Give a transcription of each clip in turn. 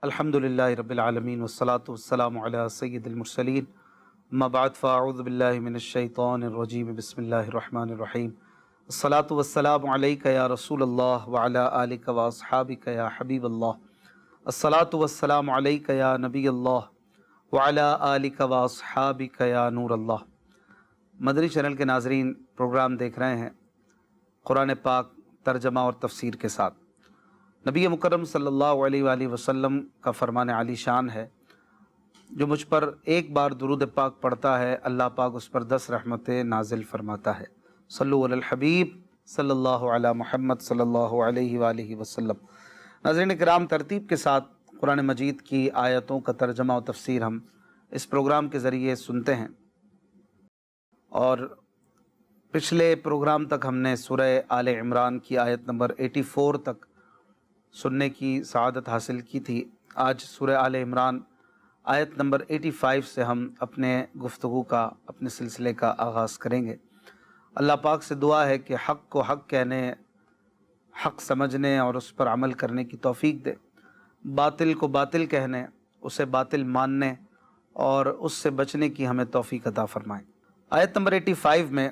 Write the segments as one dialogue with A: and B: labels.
A: الحمدللہ رب العالمین والصلاة والسلام علی سید المرسلین اما بعد فاعوذ باللہ من الشیطان الرجیم بسم اللہ الرحمن الرحیم الصلاة والسلام علیک یا رسول اللہ وعلی آلک واصحابک یا حبیب اللہ الصلاة والسلام علیک یا نبی اللہ وعلی آلک واصحابک یا نور اللہ۔ مدنی چینل کے ناظرین، پروگرام دیکھ رہے ہیں قرآن پاک ترجمہ اور تفسیر کے ساتھ۔ نبی مکرم صلی اللہ علیہ وآلہ وسلم کا فرمان عالی شان ہے، جو مجھ پر ایک بار درود پاک پڑھتا ہے اللہ پاک اس پر 10 رحمتیں نازل فرماتا ہے۔ صلو علی الحبیب صلی اللہ علی محمد صلی اللہ علیہ وآلہ وسلم۔ ناظرین کرام، ترتیب کے ساتھ قرآن مجید کی آیتوں کا ترجمہ و تفسیر ہم اس پروگرام کے ذریعے سنتے ہیں، اور پچھلے پروگرام تک ہم نے سورہ آل عمران کی آیت نمبر 84 تک سننے کی سعادت حاصل کی تھی۔ آج سورہ آل عمران آیت نمبر 85 سے ہم اپنے گفتگو کا، اپنے سلسلے کا آغاز کریں گے۔ اللہ پاک سے دعا ہے کہ حق کو حق کہنے، حق سمجھنے اور اس پر عمل کرنے کی توفیق دے، باطل کو باطل کہنے، اسے باطل ماننے اور اس سے بچنے کی ہمیں توفیق عطا فرمائے۔ آیت نمبر 85 میں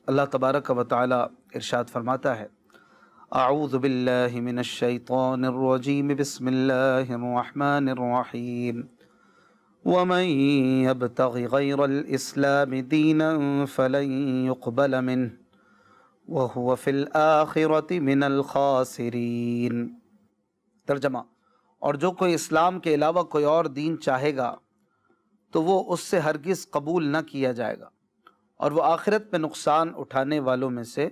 A: اللہ تبارک و تعالی ارشاد فرماتا ہے: اعوذ باللہ من الشیطان الرجیم بسم اللہ الرحمن الرحیم ومن یبتغ غیر الاسلام دینا فلن يقبل منه وهو فی الآخرة من الخاسرین۔ ترجمہ: اور جو کوئی اسلام کے علاوہ کوئی اور دین چاہے گا تو وہ اس سے ہرگز قبول نہ کیا جائے گا، اور وہ آخرت میں نقصان اٹھانے والوں میں سے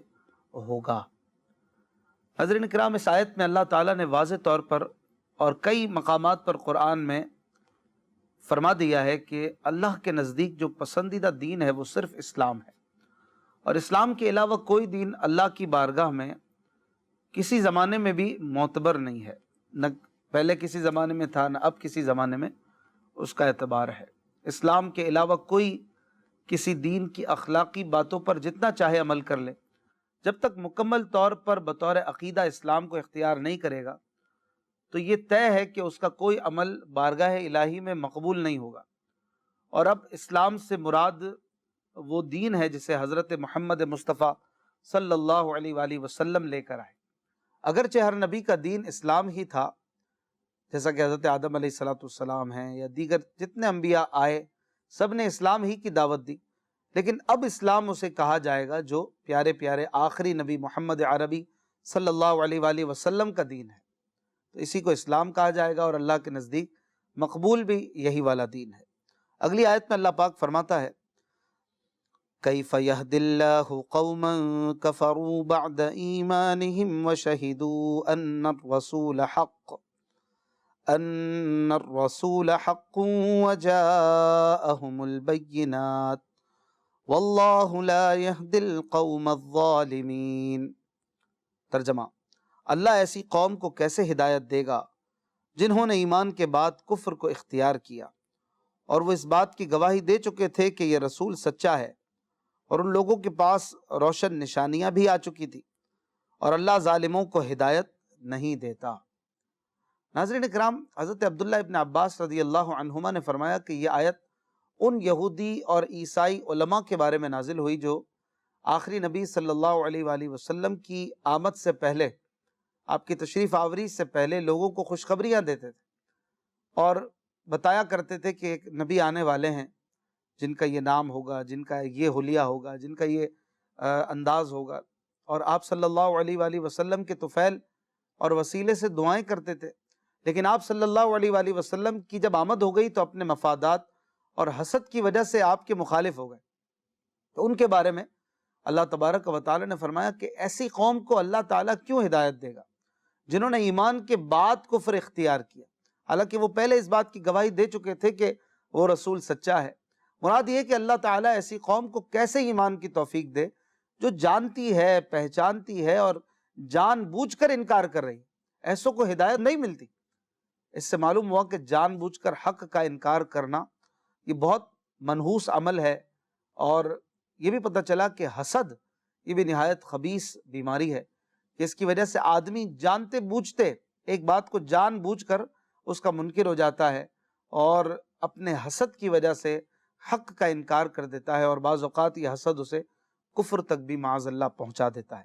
A: ہوگا۔ حضرین کرام، اس آیت میں اللہ تعالیٰ نے واضح طور پر اور کئی مقامات پر قرآن میں فرما دیا ہے کہ اللہ کے نزدیک جو پسندیدہ دین ہے وہ صرف اسلام ہے، اور اسلام کے علاوہ کوئی دین اللہ کی بارگاہ میں کسی زمانے میں بھی معتبر نہیں ہے، نہ پہلے کسی زمانے میں تھا، نہ اب کسی زمانے میں اس کا اعتبار ہے۔ اسلام کے علاوہ کوئی کسی دین کی اخلاقی باتوں پر جتنا چاہے عمل کر لے، جب تک مکمل طور پر بطور عقیدہ اسلام کو اختیار نہیں کرے گا تو یہ طے ہے کہ اس کا کوئی عمل بارگاہ الہی میں مقبول نہیں ہوگا۔ اور اب اسلام سے مراد وہ دین ہے جسے حضرت محمد مصطفیٰ صلی اللہ علیہ وآلہ وسلم لے کر آئے۔ اگرچہ ہر نبی کا دین اسلام ہی تھا، جیسا کہ حضرت آدم علیہ السلام ہیں یا دیگر جتنے انبیاء آئے سب نے اسلام ہی کی دعوت دی، لیکن اب اسلام اسے کہا جائے گا جو پیارے پیارے آخری نبی محمد عربی صلی اللہ علیہ وآلہ وسلم کا دین ہے، تو اسی کو اسلام کہا جائے گا، اور اللہ کے نزدیک مقبول بھی یہی والا دین ہے۔ اگلی آیت میں اللہ پاک فرماتا ہے: کیف یہدی اللہ قوما کفروا بعد ایمانہم وشہدوا ان الرسول حق وجاءہم البینات واللہ لا یہدی القوم الظالمین۔ ترجمہ: اللہ ایسی قوم کو کیسے ہدایت دے گا جنہوں نے ایمان کے بعد کفر کو اختیار کیا، اور وہ اس بات کی گواہی دے چکے تھے کہ یہ رسول سچا ہے، اور ان لوگوں کے پاس روشن نشانیاں بھی آ چکی تھی، اور اللہ ظالموں کو ہدایت نہیں دیتا۔ ناظرین اکرام، حضرت عبداللہ ابن عباس رضی اللہ عنہما نے فرمایا کہ یہ آیت ان یہودی اور عیسائی علماء کے بارے میں نازل ہوئی جو آخری نبی صلی اللہ علیہ وآلہ وسلم کی آمد سے پہلے، آپ کی تشریف آوری سے پہلے لوگوں کو خوشخبریاں دیتے تھے اور بتایا کرتے تھے کہ ایک نبی آنے والے ہیں جن کا یہ نام ہوگا، جن کا یہ حلیہ ہوگا، جن کا یہ انداز ہوگا، اور آپ صلی اللہ علیہ وآلہ وسلم کے طفیل اور وسیلے سے دعائیں کرتے تھے۔ لیکن آپ صلی اللہ علیہ وآلہ وسلم کی جب آمد ہو گئی تو اپنے مفادات اور حسد کی وجہ سے آپ کے مخالف ہو گئے، تو ان کے بارے میں اللہ تبارک و تعالی نے فرمایا کہ ایسی قوم کو اللہ تعالیٰ کیوں ہدایت دے گا جنہوں نے ایمان کے بعد کفر اختیار کیا، حالانکہ وہ پہلے اس بات کی گواہی دے چکے تھے کہ وہ رسول سچا ہے۔ مراد یہ کہ اللہ تعالیٰ ایسی قوم کو کیسے ایمان کی توفیق دے جو جانتی ہے، پہچانتی ہے اور جان بوجھ کر انکار کر رہی، ایسوں کو ہدایت نہیں ملتی۔ اس سے معلوم ہوا کہ جان بوجھ کر حق کا انکار کرنا یہ بہت منحوس عمل ہے، اور یہ بھی پتہ چلا کہ حسد یہ بھی نہایت خبیث بیماری ہے کہ اس کی وجہ سے آدمی جانتے بوجھتے ایک بات کو جان بوجھ کر اس کا منکر ہو جاتا ہے اور اپنے حسد کی وجہ سے حق کا انکار کر دیتا ہے، اور بعض اوقات یہ حسد اسے کفر تک بھی معاذ اللہ پہنچا دیتا ہے۔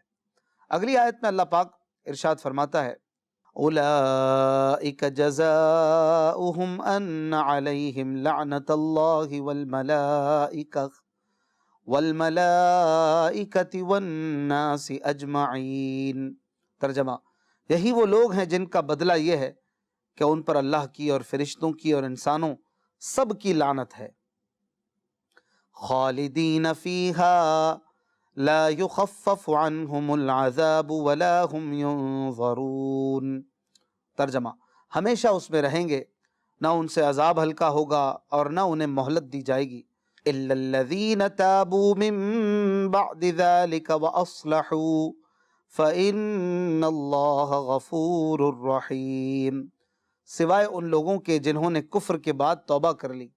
A: اگلی آیت میں اللہ پاک ارشاد فرماتا ہے اولئک جزاؤہم ان علیہم لعنت اللہ والملائکۃ والناس اجمعین۔ ترجمہ، یہی وہ لوگ ہیں جن کا بدلہ یہ ہے کہ ان پر اللہ کی اور فرشتوں کی اور انسانوں سب کی لعنت ہے۔ خالدین فیہا لا یخفف عنہم العذاب ولا هم ینظرون۔ ترجمہ، ہمیشہ اس میں رہیں گے، نہ ان سے عذاب ہلکا ہوگا اور نہ انہیں مہلت دی جائے گی۔ الا الذین تابوا من بعد ذلک واصلحوا فإن اللہ غفور رحیم، سوائے ان لوگوں کے جنہوں نے کفر کے بعد توبہ کر لی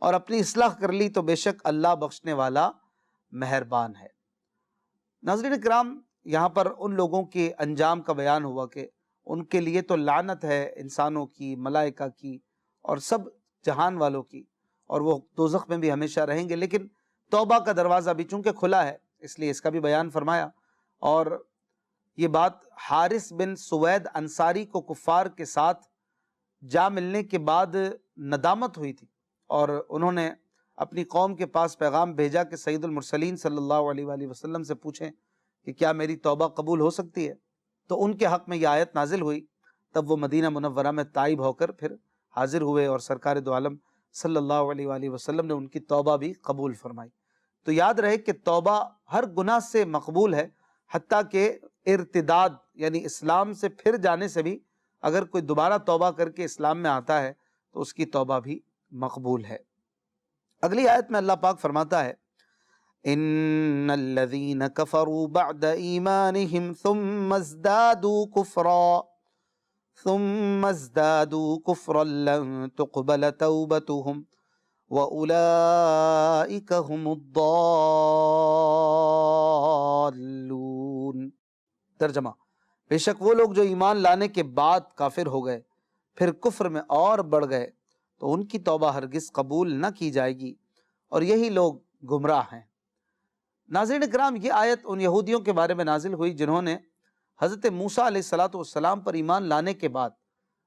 A: اور اپنی اصلاح کر لی تو بے شک اللہ بخشنے والا مہربان ہے۔ ناظرین کرام، یہاں پر ان لوگوں کے انجام کا بیان ہوا کہ ان کے لیے تو لعنت ہے انسانوں کی، ملائکہ کی اور سب جہان والوں کی، اور وہ دوزخ میں بھی ہمیشہ رہیں گے، لیکن توبہ کا دروازہ بھی چونکہ کھلا ہے اس لیے اس کا بھی بیان فرمایا۔ اور یہ بات حارث بن سوید انصاری کو کفار کے ساتھ جا ملنے کے بعد ندامت ہوئی تھی، اور انہوں نے اپنی قوم کے پاس پیغام بھیجا کہ سید المرسلین صلی اللہ علیہ وآلہ وسلم سے پوچھیں کہ کیا میری توبہ قبول ہو سکتی ہے، تو ان کے حق میں یہ آیت نازل ہوئی۔ تب وہ مدینہ منورہ میں تائب ہو کر پھر حاضر ہوئے اور سرکار دو عالم صلی اللہ علیہ وآلہ وسلم نے ان کی توبہ بھی قبول فرمائی۔ تو یاد رہے کہ توبہ ہر گناہ سے مقبول ہے، حتیٰ کہ ارتداد یعنی اسلام سے پھر جانے سے بھی اگر کوئی دوبارہ توبہ کر کے اسلام میں آتا ہے تو اس کی توبہ بھی مقبول ہے۔ اگلی آیت میں اللہ پاک فرماتا ہے ان الذین کفروا بعد ایمانہم ثم ازدادوا کفرا لن تقبل توبتہم وَأُولَئِكَ هُمُ الضَّالُّونَ۔ ترجمہ، بے شک وہ لوگ جو ایمان لانے کے بعد کافر ہو گئے پھر کفر میں اور بڑھ گئے تو ان کی توبہ ہرگز قبول نہ کی جائے گی، اور یہی لوگ گمراہ ہیں۔ ناظرین کرام، یہ آیت ان یہودیوں کے بارے میں نازل ہوئی جنہوں نے حضرت موسیٰ علیہ السلام پر ایمان لانے کے بعد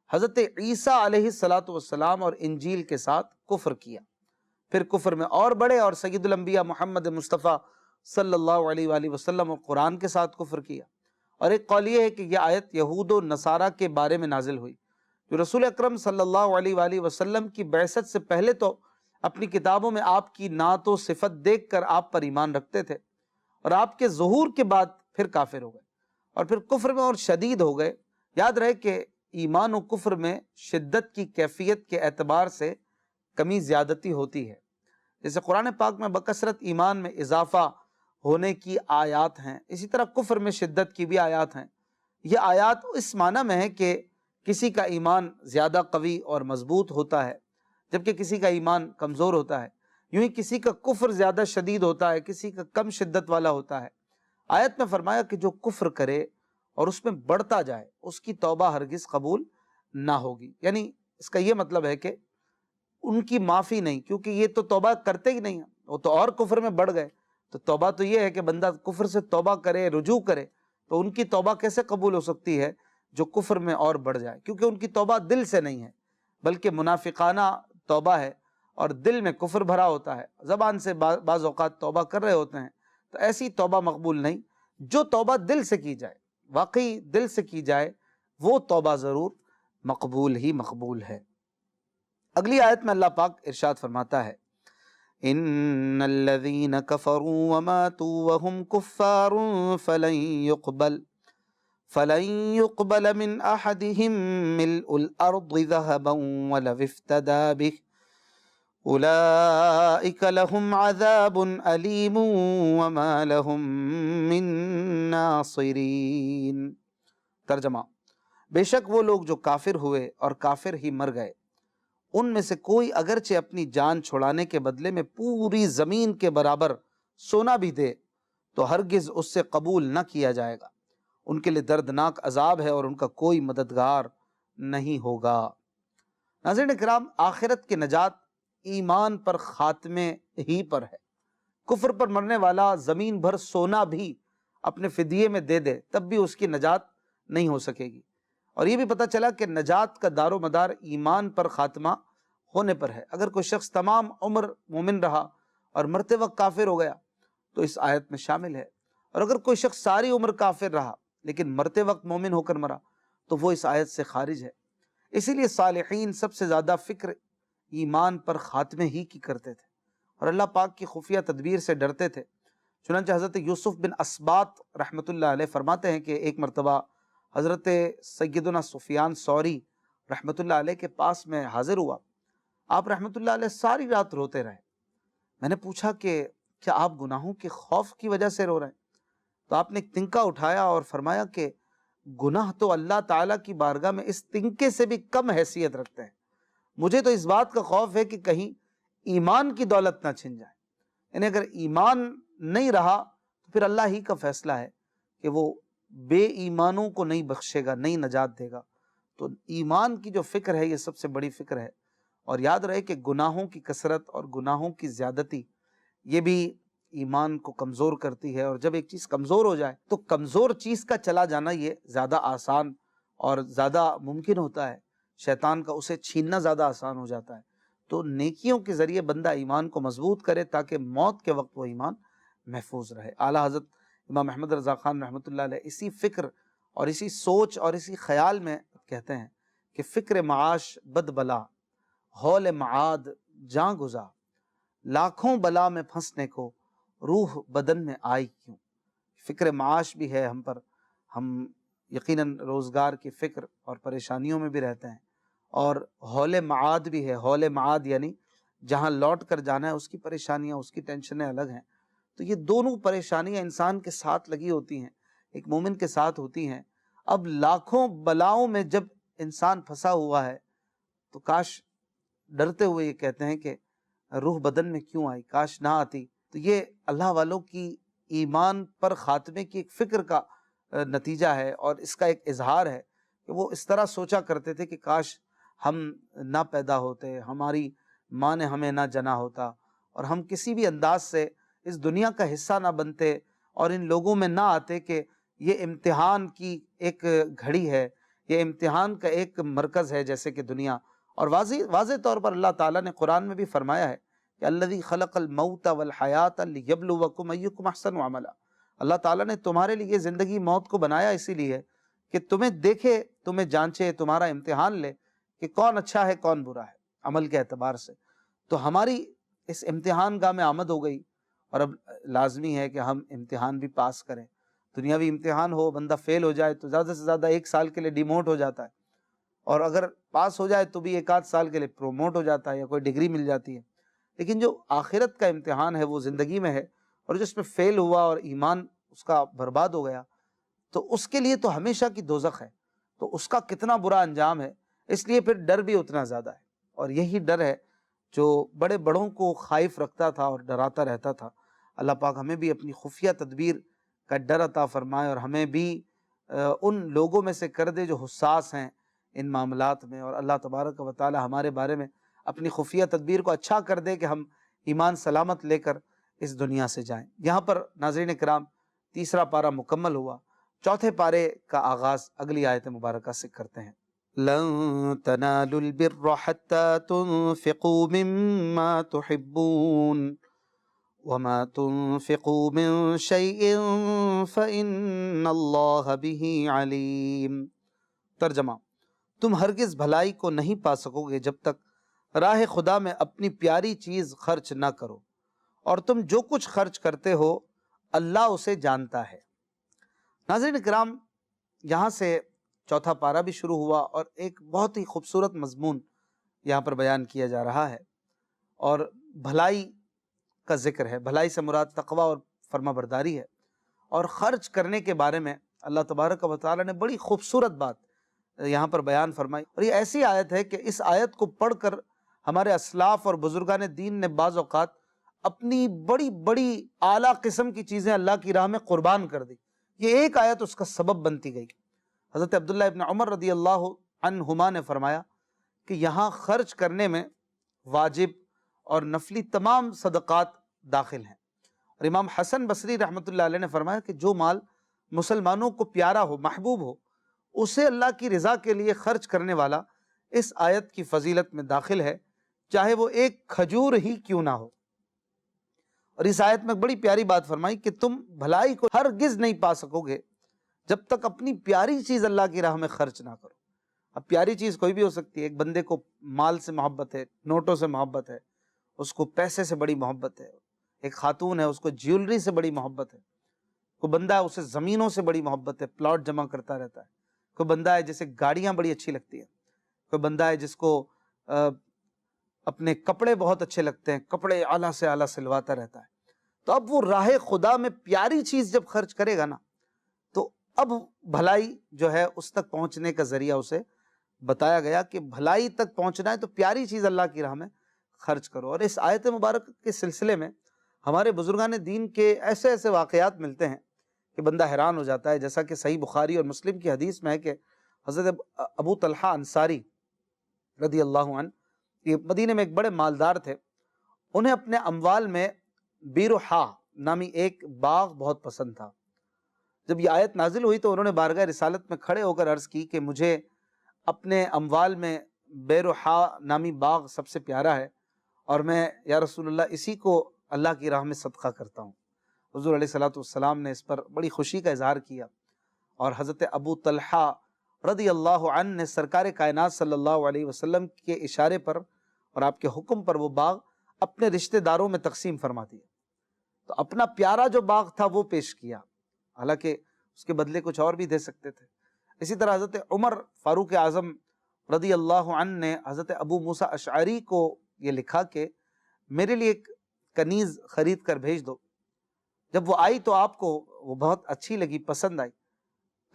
A: حضرت عیسیٰ علیہ السلام اور انجیل کے ساتھ کفر کیا، پھر کفر میں اور بڑھے اور سید الانبیاء محمد مصطفیٰ صلی اللہ علیہ وآلہ وسلم اور قرآن کے ساتھ کفر کیا۔ اور ایک قول یہ ہے کہ یہ آیت یہود و نصارہ کے بارے میں نازل ہوئی جو رسول اکرم صلی اللہ علیہ وآلہ وسلم کی بعثت سے پہلے تو اپنی کتابوں میں آپ کی نعت و صفت دیکھ کر آپ پر ایمان رکھتے تھے، اور آپ کے ظہور کے بعد پھر کافر ہو گئے اور پھر کفر میں اور شدید ہو گئے۔ یاد رہے کہ ایمان و کفر میں شدت کی کیفیت کے اعتبار سے کمی زیادتی ہوتی ہے، جیسے قرآن پاک میں بکثرت ایمان میں اضافہ ہونے کی آیات ہیں، اسی طرح کفر میں شدت کی بھی آیات ہیں۔ یہ آیات اس معنی میں ہے کہ کسی کا ایمان زیادہ قوی اور مضبوط ہوتا ہے جبکہ کسی کا ایمان کمزور ہوتا ہے، یوں ہی کسی کا کفر زیادہ شدید ہوتا ہے، کسی کا کم شدت والا ہوتا ہے۔ آیت میں فرمایا کہ جو کفر کرے اور اس میں بڑھتا جائے اس کی توبہ ہرگز قبول نہ ہوگی، یعنی اس کا یہ مطلب ہے کہ ان کی معافی نہیں، کیونکہ یہ تو توبہ کرتے ہی نہیں ہیں، وہ تو اور کفر میں بڑھ گئے۔ تو توبہ تو یہ ہے کہ بندہ کفر سے توبہ کرے، رجوع کرے، تو ان کی توبہ کیسے قبول ہو سکتی ہے جو کفر میں اور بڑھ جائے، کیونکہ ان کی توبہ دل سے نہیں ہے بلکہ منافقانہ توبہ ہے اور دل میں کفر بھرا ہوتا ہے، زبان سے بعض اوقات توبہ کر رہے ہوتے ہیں، تو ایسی توبہ مقبول نہیں۔ جو توبہ دل سے کی جائے، واقعی دل سے کی جائے، وہ توبہ ضرور مقبول ہی مقبول ہے۔ اگلی آیت میں اللہ پاک ارشاد فرماتا ہے ان الذین کفروا وماتوا وهم کفار فلن يقبل من احدهم ملء الارض ذهبا ولو افتدى به اولئک لهم عذاب علیم وما لهم من ناصرین۔ ترجمہ، بے شک وہ لوگ جو کافر ہوئے اور کافر ہی مر گئے، ان میں سے کوئی اگرچہ اپنی جان چھڑانے کے بدلے میں پوری زمین کے برابر سونا بھی دے تو ہرگز اس سے قبول نہ کیا جائے گا، ان کے لیے دردناک عذاب ہے اور ان کا کوئی مددگار نہیں ہوگا۔ ناظرین کرام، آخرت کی نجات ایمان پر خاتمے ہی پر ہے۔ کفر پر مرنے والا زمین بھر سونا بھی اپنے فدیے میں دے دے تب بھی اس کی نجات نہیں ہو سکے گی۔ اور یہ بھی پتہ چلا کہ نجات کا دار و مدار ایمان پر خاتمہ ہونے پر ہے۔ اگر کوئی شخص تمام عمر مومن رہا اور مرتے وقت کافر ہو گیا تو اس آیت میں شامل ہے، اور اگر کوئی شخص ساری عمر کافر رہا لیکن مرتے وقت مومن ہو کر مرا تو وہ اس آیت سے خارج ہے۔ اسی لیے صالحین سب سے زیادہ فکر ایمان پر خاتمے ہی کی کرتے تھے اور اللہ پاک کی خفیہ تدبیر سے ڈرتے تھے۔ چنانچہ حضرت یوسف بن اسباط رحمۃ اللہ علیہ فرماتے ہیں کہ ایک مرتبہ حضرت سیدنا سفیان ثوری رحمۃ اللہ علیہ کے پاس میں حاضر ہوا۔ آپ رحمۃ اللہ علیہ ساری رات روتے رہے۔ میں نے پوچھا کہ کیا آپ گناہوں کے خوف کی وجہ سے رو رہے ہیں؟ تو آپ نے ایک تنکا اٹھایا اور فرمایا کہ گناہ تو اللہ تعالیٰ کی بارگاہ میں اس تنکے سے بھی کم حیثیت رکھتے ہیں، مجھے تو اس بات کا خوف ہے کہ کہیں ایمان کی دولت نہ چھن جائے۔ یعنی اگر ایمان نہیں رہا تو پھر اللہ ہی کا فیصلہ ہے کہ وہ بے ایمانوں کو نہیں بخشے گا، نہیں نجات دے گا۔ تو ایمان کی جو فکر ہے یہ سب سے بڑی فکر ہے۔ اور یاد رہے کہ گناہوں کی کثرت اور گناہوں کی زیادتی یہ بھی ایمان کو کمزور کرتی ہے، اور جب ایک چیز کمزور ہو جائے تو کمزور چیز کا چلا جانا یہ زیادہ آسان اور زیادہ ممکن ہوتا ہے، شیطان کا اسے چھیننا زیادہ آسان ہو جاتا ہے۔ تو نیکیوں کے ذریعے بندہ ایمان کو مضبوط کرے تاکہ موت کے وقت وہ ایمان محفوظ رہے۔ اعلیٰ حضرت امام احمد رضا خان رحمۃ اللہ علیہ اسی فکر اور اسی سوچ اور اسی خیال میں کہتے ہیں کہ فکر معاش بد بلا، ہول معاد جاں گزا، لاکھوں بلا میں پھنسنے کو روح بدن میں آئی کیوں۔ فکر معاش بھی ہے ہم پر، ہم یقیناً روزگار کی فکر اور پریشانیوں میں بھی رہتے ہیں، اور ہول معاد بھی ہے۔ ہول معاد یعنی جہاں لوٹ کر جانا ہے اس کی پریشانیاں، اس کی ٹینشنیں الگ ہیں۔ تو یہ دونوں پریشانیاں انسان کے ساتھ لگی ہوتی ہیں، ایک مومن کے ساتھ ہوتی ہیں۔ اب لاکھوں بلاؤں میں جب انسان پھنسا ہوا ہے تو کاش، ڈرتے ہوئے یہ کہتے ہیں کہ روح بدن میں کیوں آئی، کاش نہ آتی۔ تو یہ اللہ والوں کی ایمان پر خاتمے کی ایک فکر کا نتیجہ ہے، اور اس کا ایک اظہار ہے کہ وہ اس طرح سوچا کرتے تھے کہ کاش ہم نہ پیدا ہوتے، ہماری ماں نے ہمیں نہ جنا ہوتا، اور ہم کسی بھی انداز سے اس دنیا کا حصہ نہ بنتے اور ان لوگوں میں نہ آتے کہ یہ امتحان کی ایک گھڑی ہے، یہ امتحان کا ایک مرکز ہے جیسے کہ دنیا۔ اور واضح طور پر اللہ تعالیٰ نے قرآن میں بھی فرمایا ہے کہ الذی خلق الموت والحیات لیبلوکم ایکم احسن عملا۔ اللہ تعالیٰ نے تمہارے لیے زندگی موت کو بنایا اسی لیے کہ تمہیں دیکھے، تمہیں جانچے، تمہارا امتحان لے کہ کون اچھا ہے کون برا ہے عمل کے اعتبار سے۔ تو ہماری اس امتحان گاہ میں آمد ہو گئی، اور اب لازمی ہے کہ ہم امتحان بھی پاس کریں۔ دنیاوی امتحان ہو، بندہ فیل ہو جائے تو زیادہ سے زیادہ 1 سال کے لیے ڈیموٹ ہو جاتا ہے، اور اگر پاس ہو جائے تو بھی 1 آدھ سال کے لیے پروموٹ ہو جاتا ہے یا کوئی ڈگری مل جاتی ہے۔ لیکن جو آخرت کا امتحان ہے وہ زندگی میں ہے، اور جس میں فیل ہوا اور ایمان اس کا برباد ہو گیا تو اس کے لیے تو ہمیشہ کی دوزخ ہے، تو اس کا کتنا برا انجام ہے۔ اس لیے پھر ڈر بھی اتنا زیادہ ہے، اور یہی ڈر ہے جو بڑے بڑوں کو خائف رکھتا تھا اور ڈراتا رہتا تھا۔ اللہ پاک ہمیں بھی اپنی خفیہ تدبیر کا ڈر عطا فرمائے، اور ہمیں بھی ان لوگوں میں سے کر دے جو حساس ہیں ان معاملات میں، اور اللہ تبارک و تعالی ہمارے بارے میں اپنی خفیہ تدبیر کو اچھا کر دے کہ ہم ایمان سلامت لے کر اس دنیا سے جائیں۔ یہاں پر ناظرین کرام 3 پارہ مکمل ہوا، 4 پارے کا آغاز اگلی آیت مبارکہ سے کرتے ہیں۔ لن تنالوا البر حتى تنفقوا مما تحبون وما تنفقوا من شيء فإن الله به عليم۔ ترجمہ: تم ہرگز بھلائی کو نہیں پا سکو گے جب تک راہ خدا میں اپنی پیاری چیز خرچ نہ کرو، اور تم جو کچھ خرچ کرتے ہو اللہ اسے جانتا ہے۔ ناظرین کرام، یہاں سے 4 پارہ بھی شروع ہوا، اور ایک بہت ہی خوبصورت مضمون یہاں پر بیان کیا جا رہا ہے، اور بھلائی کا ذکر ہے۔ بھلائی سے مراد تقوی اور فرما برداری ہے، اور خرچ کرنے کے بارے میں اللہ تبارک و تعالیٰ نے بڑی خوبصورت بات یہاں پر بیان فرمائی۔ اور یہ ایسی آیت ہے کہ اس آیت کو پڑھ کر ہمارے اسلاف اور بزرگان دین نے بعض اوقات اپنی بڑی بڑی اعلیٰ قسم کی چیزیں اللہ کی راہ میں قربان کر دی۔ یہ ایک آیت اس کا سبب بنتی گئی۔ حضرت عبداللہ ابن عمر رضی اللہ عنہما نے فرمایا کہ یہاں خرچ کرنے میں واجب اور نفلی تمام صدقات داخل ہیں۔ اور امام حسن بصری رحمۃ اللہ علیہ نے فرمایا کہ جو مال مسلمانوں کو پیارا ہو، محبوب ہو، اسے اللہ کی رضا کے لیے خرچ کرنے والا اس آیت کی فضیلت میں داخل ہے، چاہے وہ ایک کھجور ہی کیوں نہ ہو۔ اور اس آیت میں بڑی پیاری بات فرمائی کہ تم بھلائی کو ہرگز نہیں پا سکو گے جب تک اپنی پیاری چیز اللہ کی راہ میں خرچ نہ کرو۔ اب پیاری چیز کوئی بھی ہو سکتی ہے، ایک بندے کو مال سے محبت ہے، نوٹوں سے محبت ہے، اس کو پیسے سے بڑی محبت ہے، ایک خاتون ہے اس کو جیولری سے بڑی محبت ہے، کوئی بندہ ہے اسے زمینوں سے بڑی محبت ہے، پلاٹ جمع کرتا رہتا ہے، کوئی بندہ ہے جسے گاڑیاں بڑی اچھی لگتی ہیں، کوئی بندہ ہے جس کو اپنے کپڑے بہت اچھے لگتے ہیں، کپڑے اعلیٰ سے اعلیٰ سلواتا رہتا ہے۔ تو اب وہ راہ خدا میں پیاری چیز جب خرچ کرے گا نا، تو اب بھلائی جو ہے اس تک پہنچنے کا ذریعہ اسے بتایا گیا کہ بھلائی تک پہنچنا ہے تو پیاری چیز اللہ کی راہ میں خرچ کرو۔ اور اس آیت مبارک کے سلسلے میں ہمارے بزرگان دین کے ایسے ایسے واقعات ملتے ہیں کہ بندہ حیران ہو جاتا ہے، جیسا کہ صحیح بخاری اور مسلم کی حدیث میں ہے کہ حضرت ابو طلحہ انصاری رضی اللہ عنہ، یہ مدینے میں ایک بڑے مالدار تھے، انہیں اپنے اموال میں بیروحا نامی ایک باغ بہت پسند تھا۔ جب یہ آیت نازل ہوئی تو انہوں نے بارگاہ رسالت میں کھڑے ہو کر عرض کی کہ مجھے اپنے اموال میں بیروحا نامی باغ سب سے پیارا ہے، اور میں یا رسول اللہ اسی کو اللہ کی راہ میں صدقہ کرتا ہوں۔ حضور علیہ الصلوۃ والسلام نے اس پر بڑی خوشی کا اظہار کیا، اور حضرت ابو طلحہ رضی اللہ عنہ نے سرکار کائنات صلی اللہ علیہ وسلم کے اشارے پر اور آپ کے حکم پر وہ باغ اپنے رشتہ داروں میں تقسیم فرما دیا۔ تو اپنا پیارا جو باغ تھا وہ پیش کیا، حالانکہ اس کے بدلے کچھ اور بھی دے سکتے تھے۔ اسی طرح حضرت عمر فاروق اعظم رضی اللہ عنہ نے حضرت ابو موسیٰ اشعری کو یہ لکھا کہ میرے لیے ایک کنیز خرید کر بھیج دو۔ جب وہ آئی تو آپ کو وہ بہت اچھی لگی، پسند آئی،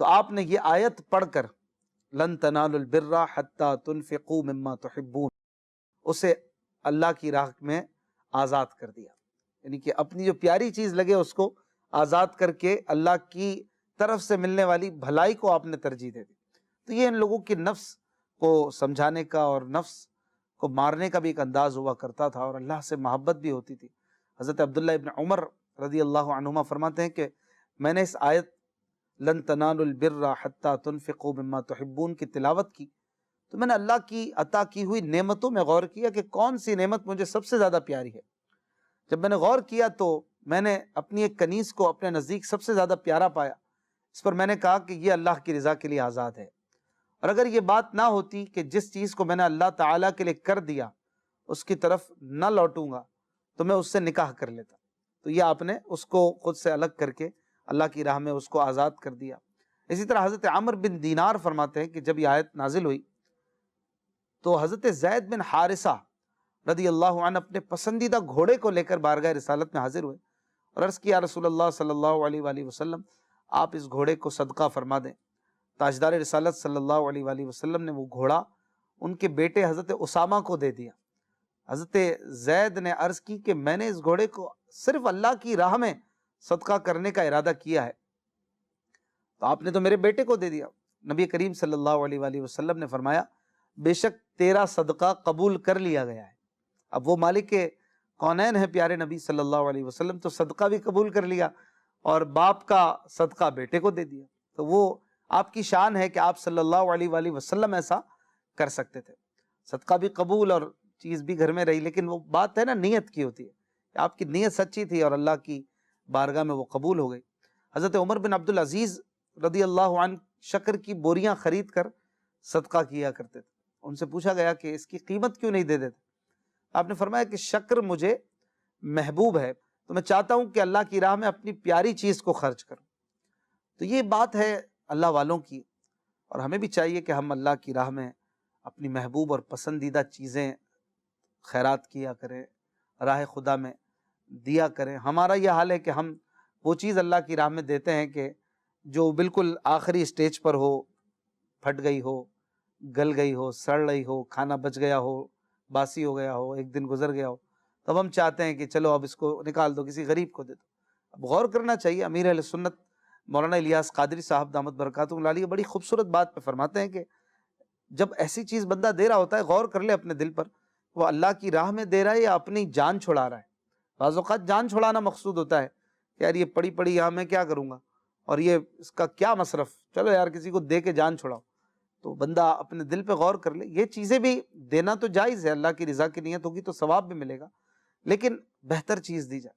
A: تو آپ نے یہ آیت پڑھ کر لن تنالوا البر حتی تنفقوا مما تحبون، اسے اللہ کی راہ میں آزاد کر دیا، یعنی کہ اپنی جو پیاری چیز لگے اس کو آزاد کر کے اللہ کی طرف سے ملنے والی بھلائی کو آپ نے ترجیح دے دی۔ تو یہ ان لوگوں کی نفس کو سمجھانے کا اور نفس کو مارنے کا بھی ایک انداز ہوا کرتا تھا، اور اللہ سے محبت بھی ہوتی تھی۔ حضرت عبداللہ ابن عمر رضی اللہ عنہما فرماتے ہیں کہ میں نے اس آیت لن تنالوا البر حتی تنفقوا مما تحبون کی تلاوت کی تو میں نے اللہ کی عطا کی ہوئی نعمتوں میں غور کیا کہ کون سی نعمت مجھے سب سے زیادہ پیاری ہے۔ جب میں نے غور کیا تو میں نے اپنی ایک کنیز کو اپنے نزدیک سب سے زیادہ پیارا پایا۔ اس پر میں نے کہا کہ یہ اللہ کی رضا کے لیے آزاد ہے، اور اگر یہ بات نہ ہوتی کہ جس چیز کو میں نے اللہ تعالیٰ کے لیے کر دیا اس کی طرف نہ لوٹوں گا تو میں اس سے نکاح کر لیتا۔ تو یہ آپ نے اس کو خود سے الگ کر کے اللہ کی راہ میں اس کو آزاد کر دیا۔ اسی طرح حضرت عمر بن دینار فرماتے ہیں کہ جب یہ آیت نازل ہوئی تو حضرت زید بن حارثہ رضی اللہ عنہ اپنے پسندیدہ گھوڑے کو لے کر بارگاہ رسالت میں حاضر ہوئے اور عرض کیا رسول اللہ صلی اللہ علیہ وآلہ وسلم آپ اس گھوڑے کو صدقہ فرما دیں۔ تاجدار رسالت صلی اللہ علیہ وآلہ وسلم نے وہ گھوڑا ان کے بیٹے حضرت اسامہ کو دے دیا۔ حضرت زید نے عرض کی کہ میں نے اس گھوڑے کو صرف اللہ کی راہ میں صدقہ کرنے کا ارادہ کیا ہے، تو آپ نے تو میرے بیٹے کو دے دیا۔ نبی کریم صلی اللہ علیہ وآلہ وسلم نے فرمایا بے شک تیرا صدقہ قبول کر لیا گیا ہے۔ اب وہ مالک کے کونین ہے پیارے نبی صلی اللہ علیہ وسلم، تو صدقہ بھی قبول کر لیا اور باپ کا صدقہ بیٹے کو دے دیا۔ تو وہ آپ کی شان ہے کہ آپ صلی اللہ علیہ وآلہ وسلم ایسا کر سکتے تھے، صدقہ بھی قبول اور چیز بھی گھر میں رہی، لیکن وہ بات ہے نا نیت کی ہوتی ہے کہ آپ کی نیت سچی تھی اور اللہ کی بارگاہ میں وہ قبول ہو گئی۔ حضرت عمر بن عبدالعزیز رضی اللہ عنہ شکر کی بوریاں خرید کر صدقہ کیا کرتے تھے۔ ان سے پوچھا گیا کہ اس کی قیمت کیوں نہیں دے دیتے؟ آپ نے فرمایا کہ شکر مجھے محبوب ہے، تو میں چاہتا ہوں کہ اللہ کی راہ میں اپنی پیاری چیز کو خرچ کروں۔ تو یہ بات ہے اللہ والوں کی، اور ہمیں بھی چاہیے کہ ہم اللہ کی راہ میں اپنی محبوب اور پسندیدہ چیزیں خیرات کیا کریں، راہ خدا میں دیا کریں۔ ہمارا یہ حال ہے کہ ہم وہ چیز اللہ کی راہ میں دیتے ہیں کہ جو بالکل آخری سٹیج پر ہو، پھٹ گئی ہو، گل گئی ہو، سڑ رہی ہو، کھانا بچ گیا ہو، باسی ہو گیا ہو، ایک دن گزر گیا ہو، تب ہم چاہتے ہیں کہ چلو اب اس کو نکال دو، کسی غریب کو دے دو۔ اب غور کرنا چاہیے، امیر اہل سنت مولانا الیاس قادری صاحب دامت برکاتہ العالیہ بڑی خوبصورت بات پہ فرماتے ہیں کہ جب ایسی چیز بندہ دے رہا ہوتا ہے غور کر لے اپنے دل پر، وہ اللہ کی راہ میں دے رہا ہے یا اپنی جان چھڑا رہا ہے؟ بعض اوقات جان چھڑانا مقصود ہوتا ہے کہ یار یہ پڑی پڑی یہاں میں کیا کروں گا، اور یہ اس کا کیا مصرف، چلو یار کسی کو دے کے جان چھڑاؤ۔ تو بندہ اپنے دل پہ غور کر لے، یہ چیزیں بھی دینا تو جائز ہے، اللہ کی رضا کی نیت ہوگی تو ثواب بھی ملے گا، لیکن بہتر چیز دی جائے،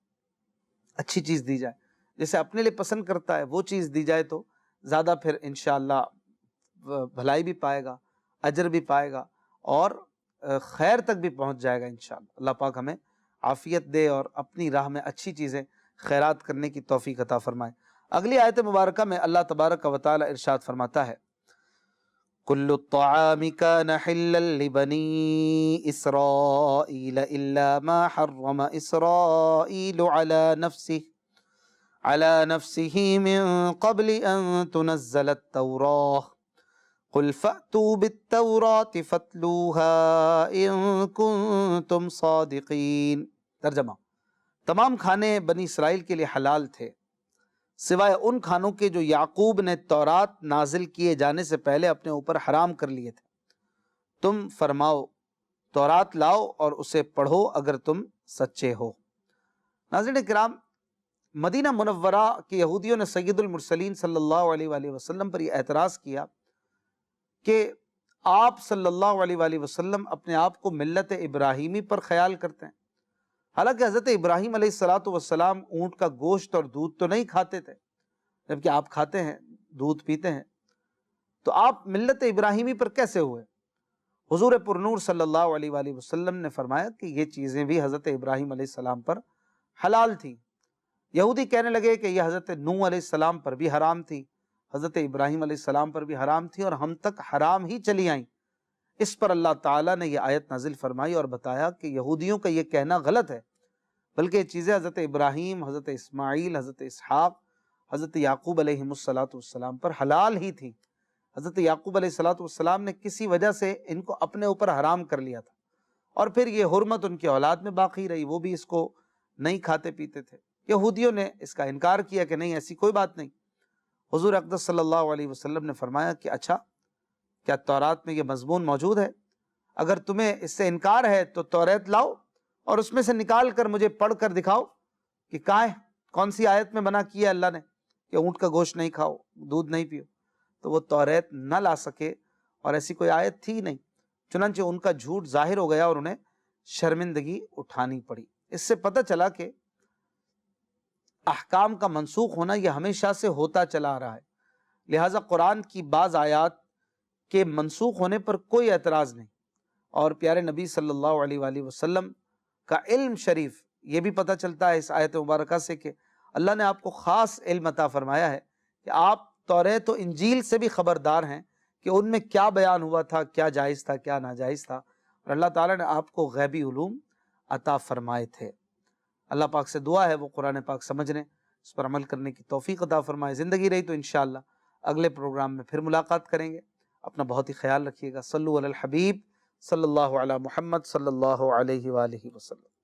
A: اچھی چیز دی جائے، جیسے اپنے لیے پسند کرتا ہے وہ چیز دی جائے تو زیادہ پھر انشاءاللہ بھلائی بھی پائے گا، اجر بھی پائے گا، اور خیر تک بھی پہنچ جائے گا انشاءاللہ۔ اللہ پاک ہمیں عافیت دے اور اپنی راہ میں اچھی چیزیں خیرات کرنے کی توفیق عطا فرمائے۔ اگلی آیت مبارکہ میں اللہ تبارک و تعالی ارشاد فرماتا ہے، کل الطعام کان حلا لبنی اسرائیل الا ما حرم اسرائیل على نفسه من قبل ان تنزل التوراة قل فأتوا بالتوراة فاتلوها ان کنتم صادقین۔ ترجمہ، تمام کھانے بنی اسرائیل کے لیے حلال تھے سوائے ان کھانوں کے جو یعقوب نے تورات نازل کیے جانے سے پہلے اپنے اوپر حرام کر لیے تھے۔ تم فرماؤ تورات لاؤ اور اسے پڑھو اگر تم سچے ہو۔ ناظرین کرام، مدینہ منورہ کے یہودیوں نے سید المرسلین صلی اللہ علیہ وآلہ وسلم پر یہ اعتراض کیا کہ آپ صلی اللہ علیہ وآلہ وسلم اپنے آپ کو ملت ابراہیمی پر خیال کرتے ہیں، حالانکہ حضرت ابراہیم علیہ السلام اونٹ کا گوشت اور دودھ تو نہیں کھاتے تھے، جبکہ آپ کھاتے ہیں، دودھ پیتے ہیں، تو آپ ملت ابراہیمی پر کیسے ہوئے؟ حضور پرنور صلی اللہ علیہ وآلہ وسلم نے فرمایا کہ یہ چیزیں بھی حضرت ابراہیم علیہ السلام پر حلال تھیں۔ یہودی کہنے لگے کہ یہ حضرت نوح علیہ السلام پر بھی حرام تھی، حضرت ابراہیم علیہ السلام پر بھی حرام تھی، اور ہم تک حرام ہی چلی آئیں۔ اس پر اللہ تعالیٰ نے یہ آیت نازل فرمائی اور بتایا کہ یہودیوں کا یہ کہنا غلط ہے، بلکہ یہ چیزیں حضرت ابراہیم، حضرت اسماعیل، حضرت اسحاق، حضرت یعقوب علیہ السلام پر حلال ہی تھیں۔ حضرت یعقوب علیہ السلام نے کسی وجہ سے ان کو اپنے اوپر حرام کر لیا تھا، اور پھر یہ حرمت ان کی اولاد میں باقی رہی، وہ بھی اس کو نہیں کھاتے پیتے تھے۔ یہودیوں نے اس کا انکار کیا کہ نہیں، ایسی کوئی بات نہیں۔ حضور اقدس صلی اللہ علیہ وسلم نے فرمایا کہ اچھا، کیا تورات میں یہ مضمون موجود ہے؟ اگر تمہیں اس سے انکار ہے تو توریت لاؤ اور اس میں سے نکال کر مجھے پڑھ کر دکھاؤ کہ کہاں ہے، کون سی آیت میں منع کیا اللہ نے کہ اونٹ کا گوشت نہیں کھاؤ، دودھ نہیں پیو۔ تو وہ توریت نہ لا سکے، اور ایسی کوئی آیت تھی نہیں، چنانچہ ان کا جھوٹ ظاہر ہو گیا اور انہیں شرمندگی اٹھانی پڑی۔ اس سے پتہ چلا کہ احکام کا منسوخ ہونا یہ ہمیشہ سے ہوتا چلا آ رہا ہے، لہٰذا قرآن کی بعض آیات کے منسوخ ہونے پر کوئی اعتراض نہیں۔ اور پیارے نبی صلی اللہ علیہ وآلہ وسلم کا علم شریف یہ بھی پتہ چلتا ہے اس آیت مبارکہ سے کہ اللہ نے آپ کو خاص علم عطا فرمایا ہے کہ آپ توریت و انجیل سے بھی خبردار ہیں کہ ان میں کیا بیان ہوا تھا، کیا جائز تھا، کیا ناجائز تھا، اور اللہ تعالیٰ نے آپ کو غیبی علوم عطا فرمائے تھے۔ اللہ پاک سے دعا ہے وہ قرآن پاک سمجھنے، اس پر عمل کرنے کی توفیق عطا فرمائے۔ زندگی رہی تو انشاءاللہ اگلے پروگرام میں پھر ملاقات کریں گے۔ اپنا بہت ہی خیال رکھیے گا۔ صلو علی الحبیب صلی اللہ علی محمد صلی اللہ علیہ وآلہ وسلم۔